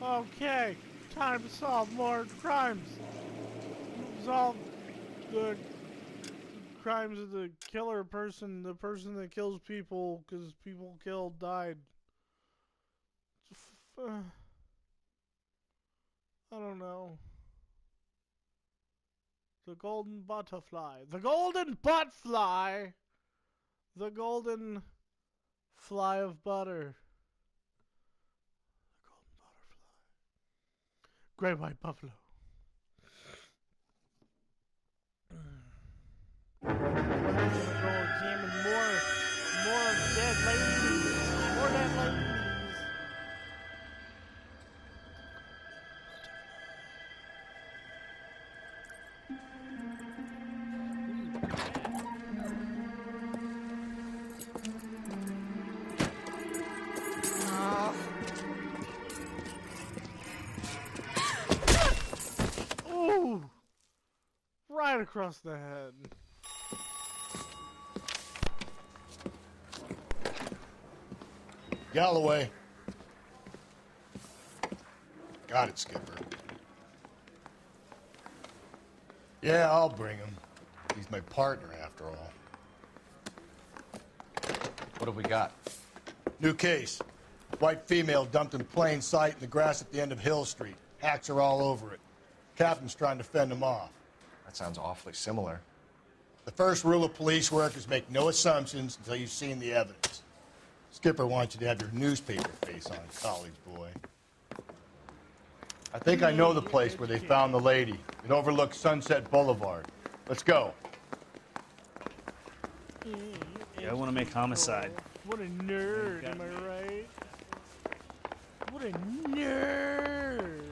Okay, time to solve more crimes. Solve the crimes of the killer person, the person that kills people because people killed died. I don't know. The golden butterfly. The golden butt-fly! The golden fly of butter. The golden butterfly. Great white buffalo. We're gonna go examine more dead ladies. More dead ladies. Ooh! Right across the head. Galloway. Got it, Skipper. Yeah, I'll bring him. He's my partner, after all. What have we got? New case. White female dumped in plain sight in the grass at the end of Hill Street. Hacks are all over it. Captain's trying to fend him off. That sounds awfully similar. The first rule of police work is make no assumptions until you've seen the evidence. Skipper wants you to have your newspaper face on, college boy. I think I know the place where they found the lady. It overlooks Sunset Boulevard. Let's go. Yeah, I want to make homicide. What a nerd, am I right? What a nerd!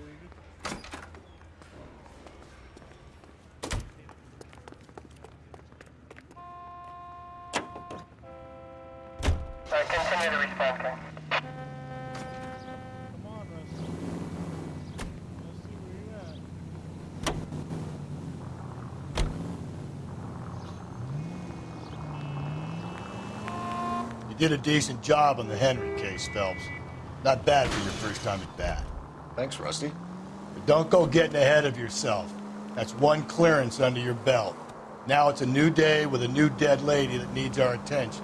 Continue to respond, King. Come on, Rusty. Let's see where you're at. You did a decent job on the Henry case, Phelps. Not bad for your first time at bat. Thanks, Rusty. But don't go getting ahead of yourself. That's one clearance under your belt. Now it's a new day with a new dead lady that needs our attention.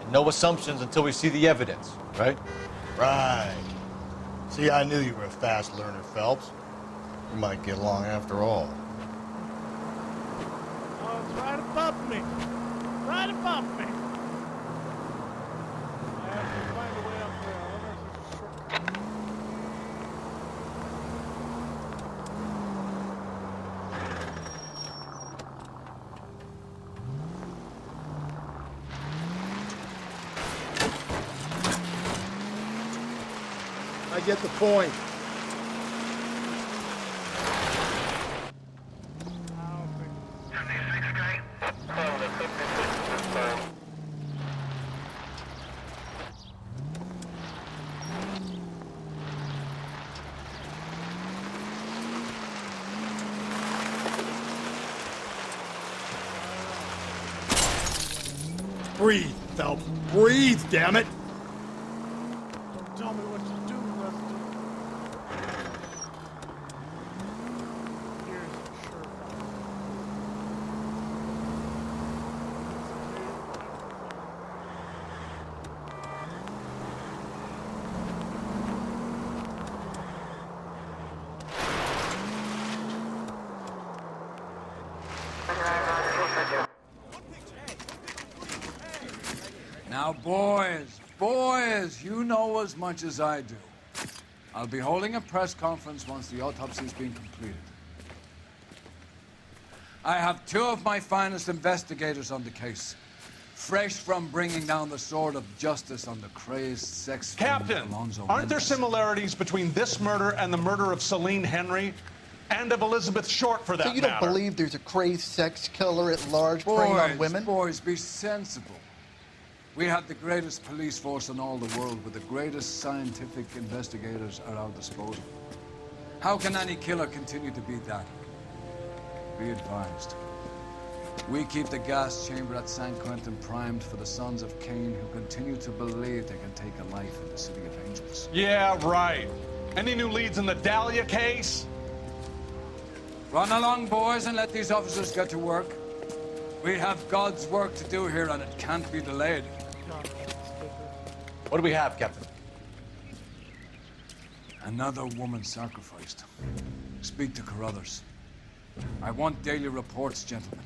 And no assumptions until we see the evidence, right? Right. See, I knew you were a fast learner, Phelps. We might get along after all. Oh, it's right above me. Right above me. I have to find a way up there. I wonder if there's a shortcut. I get the point. I don't think 76 straight. From the 56 confirmed. Breathe, Phelps. Breathe, damn it. Don't tell me what to do, Rusty. Here's a shortcut. Now, boys, you know as much as I do. I'll be holding a press conference once the autopsy's been completed. I have two of my finest investigators on the case, fresh from bringing down the sword of justice on the crazed sex Captain, Alonzo aren't there Mendez. similarities between this murder and the murder of Celine Henry? And of Elizabeth Short, for that So you don't matter? believe there's a crazed sex killer at large preying on women? Boys, be sensible. We have the greatest police force in all the world with the greatest scientific investigators at our disposal. How can any killer continue to be that? Be advised. We keep the gas chamber at San Quentin primed for the sons of Cain who continue to believe they can take a life in the City of Angels. Yeah, right. Any new leads in the Dahlia case? Run along, boys, and let these officers get to work. We have God's work to do here, and it can't be delayed. What do we have, Captain? Another woman sacrificed. Speak to Carruthers. I want daily reports, gentlemen.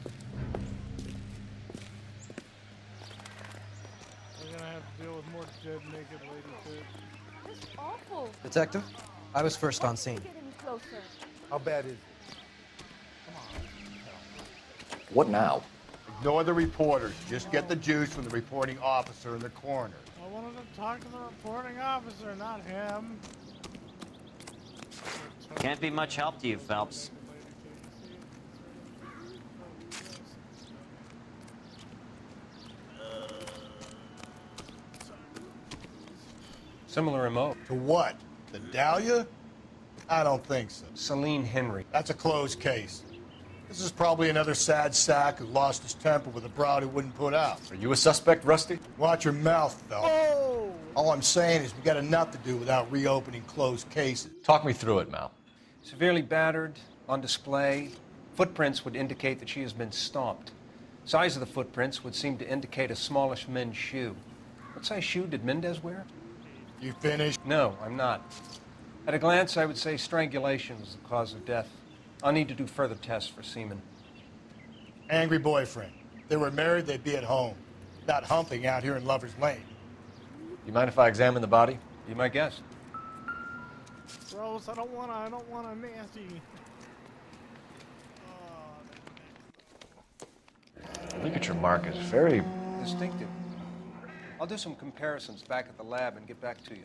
We're gonna have to deal with more dead, naked lady too. That's awful. Detective, I was first on scene. Get any closer. How bad is it? What now? Ignore the reporters. Just get the juice from the reporting officer and the coroner. I wanted to talk to the reporting officer, not him. Can't be much help to you, Phelps. Similar remote. To what? The Dahlia? I don't think so. Celine Henry. That's a closed case. This is probably another sad sack who lost his temper with a broad he wouldn't put out. Are you a suspect, Rusty? Watch your mouth, Phelps. Oh! All I'm saying is we got enough to do without reopening closed cases. Talk me through it, Mal. Severely battered, on display. Footprints would indicate that she has been stomped. Size of the footprints would seem to indicate a smallish men's shoe. What size shoe did Mendez wear? You finished? No, I'm not. At a glance, I would say strangulation was the cause of death. I'll need to do further tests for semen. Angry boyfriend. If they were married, they'd be at home. Not humping out here in Lover's Lane. You mind if I examine the body? Be my guest. Gross, I don't wanna nasty. Look at your mark. It's very... Distinctive. I'll do some comparisons back at the lab and get back to you.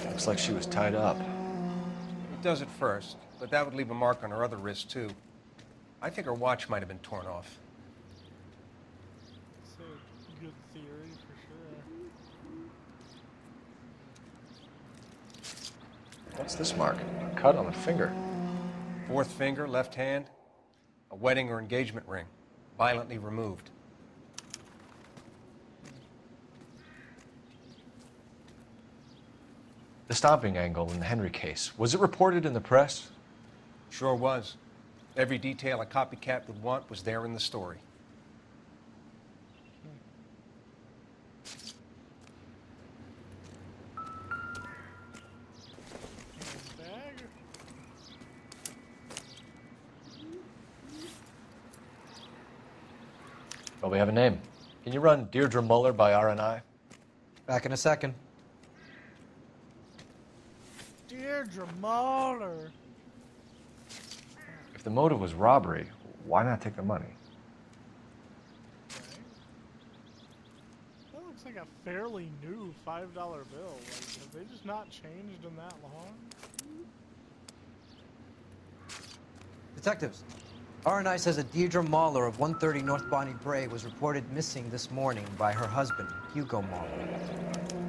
Looks like she was tied up. It does at first, but that would leave a mark on her other wrist, too. I think her watch might have been torn off. It's a good theory for sure. What's this mark? A cut on the finger. Fourth finger, left hand, a wedding or engagement ring, violently removed. The stomping angle in the Henry case, was it reported in the press? Sure was. Every detail a copycat would want was there in the story. Bag? Well, we have a name. Can you run Deirdre Muller by RNI? Back in a second. Deirdre Muller. If the motive was robbery, why not take the money? That looks like a fairly new $5 bill. Like, have they just not changed in that long? Detectives, RNI says that Deirdre Mahler of 130 North Bonnie Bray was reported missing this morning by her husband, Hugo Mahler.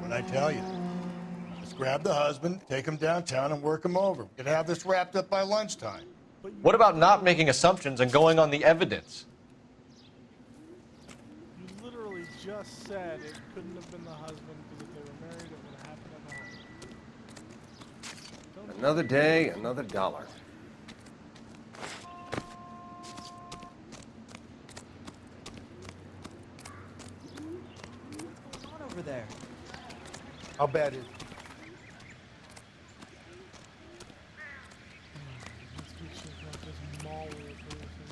What'd I tell you? Let's grab the husband, take him downtown, and work him over. We could have this wrapped up by lunchtime. What about not making assumptions and going on the evidence? You literally just said it couldn't have been the husband because if they were married, it would have happened at home. Another day, another dollar. What's going on over there? How bad is it? Let's get shit like this Mahler person.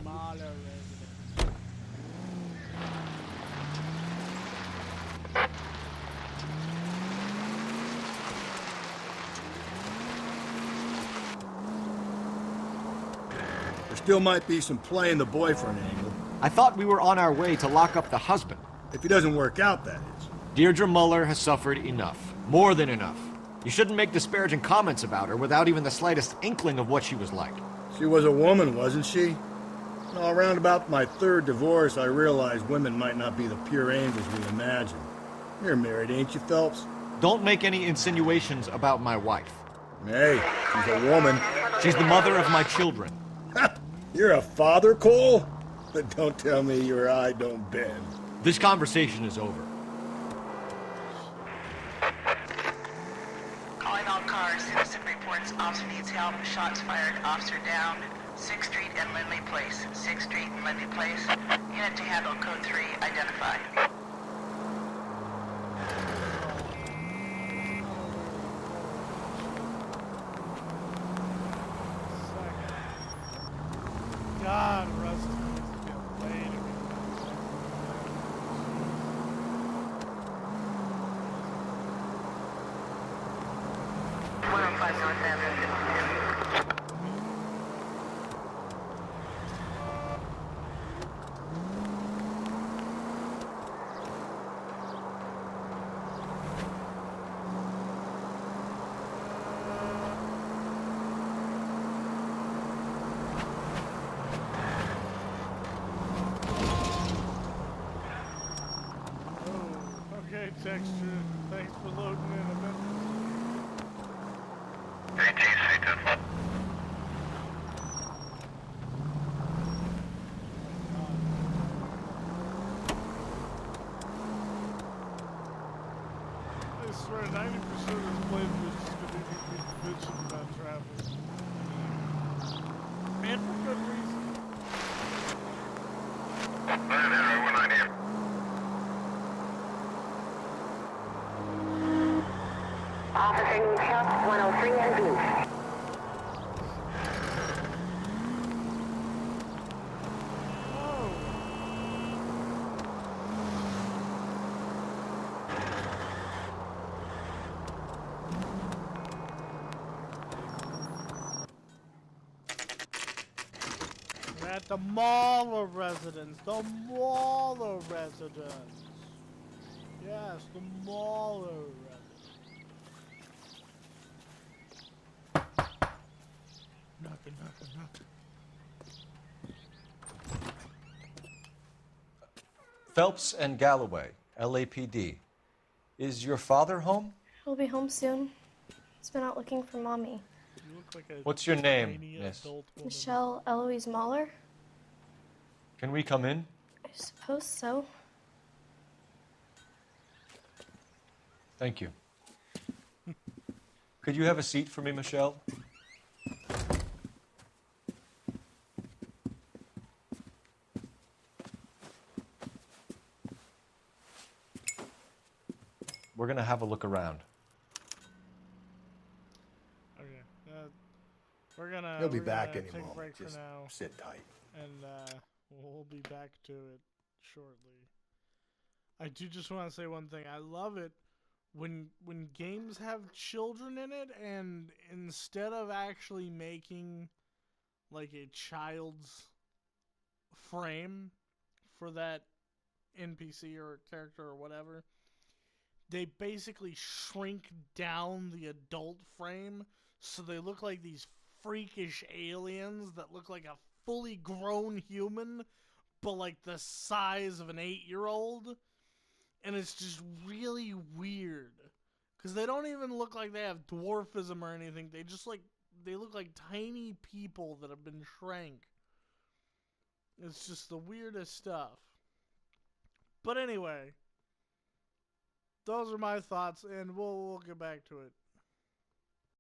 Mahler resident. There still might be some play in the boyfriend angle. I thought we were on our way to lock up the husband. If he doesn't work out, that is. Deirdre Muller has suffered enough. More than enough. You shouldn't make disparaging comments about her without even the slightest inkling of what she was like. She was a woman, wasn't she? No, around about my third divorce, I realized women might not be the pure angels we imagine. You're married, ain't you, Phelps? Don't make any insinuations about my wife. Hey, she's a woman. She's the mother of my children. You're a father, Cole? But don't tell me your eye don't bend. This conversation is over. Calling all cars. Citizen reports officer needs help. Shots fired. Officer down. 6th Street and Lindley Place. 6th Street and Lindley Place. Unit to handle code 3. Identify. God, Rusty needs to get laid again. Okay, Texture, thanks for loading in a minute. I swear 90% of this playthrough is just gonna be me bitching about traffic. And for good reason. Officer needs help. 103 and Blue. We're at the Mauler residence. The Mauler residence. Yes, the Mauler residence. Knocking. Phelps and Galloway, LAPD. Is your father home? He'll be home soon. He's been out looking for Mommy. You look like a What's your name, tiny miss? adult woman. Michelle Eloise Mahler? Can we come in? I suppose so. Thank you. Could you have a seat for me, Michelle? We're gonna have a look around. Okay. We're gonna. He'll be we're back gonna any take a moment. break Just for now, sit tight. and we'll be back to it shortly. I do just want to say one thing. I love it when games have children in it, and instead of actually making like a child's frame for that NPC or character or whatever, they basically shrink down the adult frame so they look like these freakish aliens that look like a fully grown human, but like the size of an 8-year-old. And it's just really weird. Because they don't even look like they have dwarfism or anything. They just they look like tiny people that have been shrank. It's just the weirdest stuff. But anyway, those are my thoughts, and we'll get back to it